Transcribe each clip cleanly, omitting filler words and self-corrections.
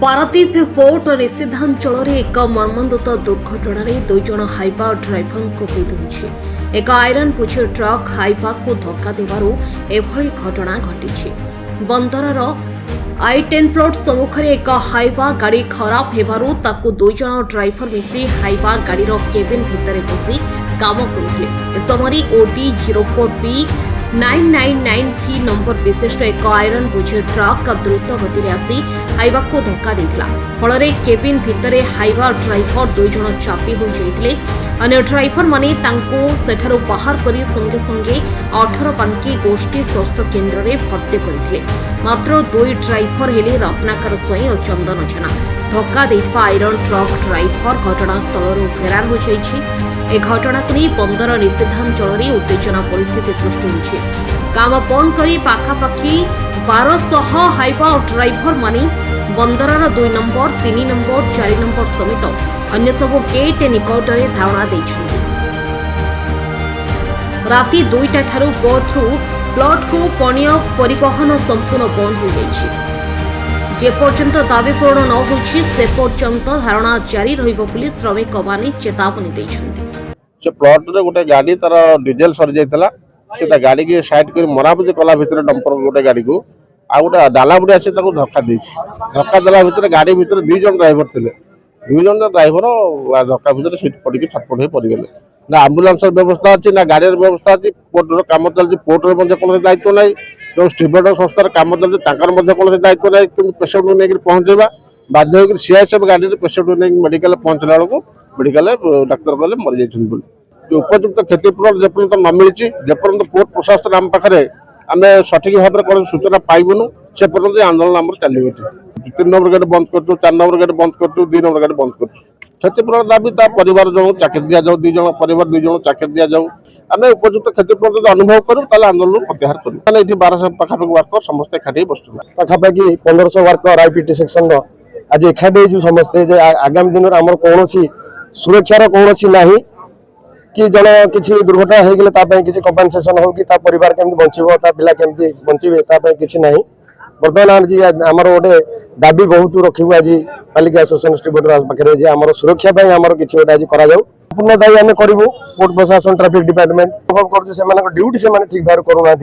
Paradip port निषेधांचल एक मर्मन्तुद दुर्घटन दुई जन हाइवा ड्राइवर को विधुची एक आयरन बोझ ट्रक हाइवा को धक्का देवारू एभली घटना घटी बंदरर I-10 प्लॉट सम्मुखें एक हाइवा गाड़ी खराब हेबारू ताकू दुई जन ड्राइवर मिसी हाइवा गाड़ीर केबिन भितर बसी काम करुଥିଲେ। समय OD04B 9993 नंबर विशिष्ट एक आयरन बोझ ट्रक द्रुत गति में आसी हाइवा को धक्का देथिला। फଳରେ केबिन भितरे हाइवा ड्राइवर दुई जन चापी हो जाइथिले। अन्य ड्राइवर माने तांको सेठारु बाहर करी संगे संगे 18 पांकी गोष्ठी स्वास्थ्य केन्द्र रे भर्ती करथिले। मात्र दुई ड्राइवर हेले रत्नाकर स्वयं और चंदन जेना। धक्का देथिबा आयरन ट्रक ड्राइवर घटनास्थल फेरार हो जाइछि। ए घटना को बंदर निषेधांचल उत्तेजना परिस्थिति सृष्टि होइछि। काम बंद करी पाखापाखि 1200 हाइवा ड्राइवर माने बंदरर 2 नंबर 3 नंबर 4 नंबर समेत अन्य सब गेट निकट में धारणा देइछन्ति। राति 2टा ठारू बोथरू प्लॉट को पणिय परिवहन संपूर्ण बंद हो जाइछि। जे पर्यंत दाबी पूर्ण न होइछि से पर्यंत धारणा जारी रहिबो पुलिस श्रमिक माने चेतावनी देइछन्ति। से प्लॉट रे गोटे गाड़ी तार डीजेल सरी जाइतला से गाड़ी की साइड कर मरामती कला भितर डंपर गोटे गाड़ी को आ गोटे डाला बुढ़ी आसी धक्का देछि। धक्का देला भितर गाड़ी भितर 2 जन ड्राइवर थिले। 2 जन ड्राइवर धक्का भितर सीट पड़ी छटपट हो पड़गले। ना आम्बुलांस व्यवस्था अच्छी ना गाड़ी व्यवस्था अच्छी। पोर्टर काम चलती पोर्टर कौन दायित्व ना जो स्टीवर्ड संस्थार काम चलती कौन दायित्व ना कि पेसेंट को लेकर पहुंचेगा बाध्य होकर सीआईएसएफ गाड़ी पेसेंट को लेकर मेडिकल पहुंचला बेलू मेडिकल डाक्तर कहले मरी जाइए। उपयुक्त क्षतिपूरण जेपर्यंत न मिली जेपर्यंत पोर्ट प्रशासन आम पाखे आम सठिक भाव में कौन सूचना पाइबुनु से पर्यंत आंदोलन आम चलो। 3 नंबर गेट बंद कर 4 नंबर गेट बंद कर 2 नंबर गेट बंद कर क्षतिपूरण दाबी परिवार जो चाकरी दि जाऊ 2 जन परिवार 2 जन चाकरी दि जाऊ आम उपयुक्त क्षतिपूरण अनुभव करूँ आंदोलन प्रत्याहार करूँ। 1200 पाखापाखि वर्कर समस्त एकाठी बस पाखापाखि 1500 वर्कर आईपीटी सेक्शन आज एकाठी समस्ते आगामी दिन में कौन सुरक्षार कौन ना कि जन किसी दुर्घटना हो गले किसी कंपनसेशन हो कि परिवार केमती बचो पिला केमती बचे किसी ना। बर्तमान आज आमर गोटे दाबी बहुत रखू आज पालिका एसोसिएशन स्टीवर्ड पाखे आम सुरक्षा आम किसी गोटे आज कर संपूर्ण दायी आम करूँ। पोर्ट प्रशासन ट्राफिक डिपार्टमेंट कर ड्यूटी से ठीक भाव करूना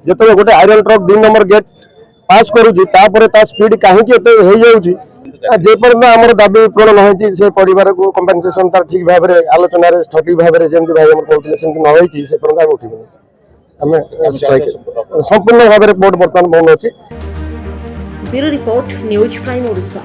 जो गोटे आयरन ट्रक 2 नंबर गेट पास करुच्ची स्पीड कहीं जेपर्यंत आम दाबी पूरण न से परिवार को कंपनसेशन तार ठीक भाव में आलोचन सठिक भाव में जमी भाई कहते से न से पर्यंत आम उठू आम संपूर्ण भाव में पोर्ट बर्तमान बंद अच्छी। Bureau report news prime Odisha.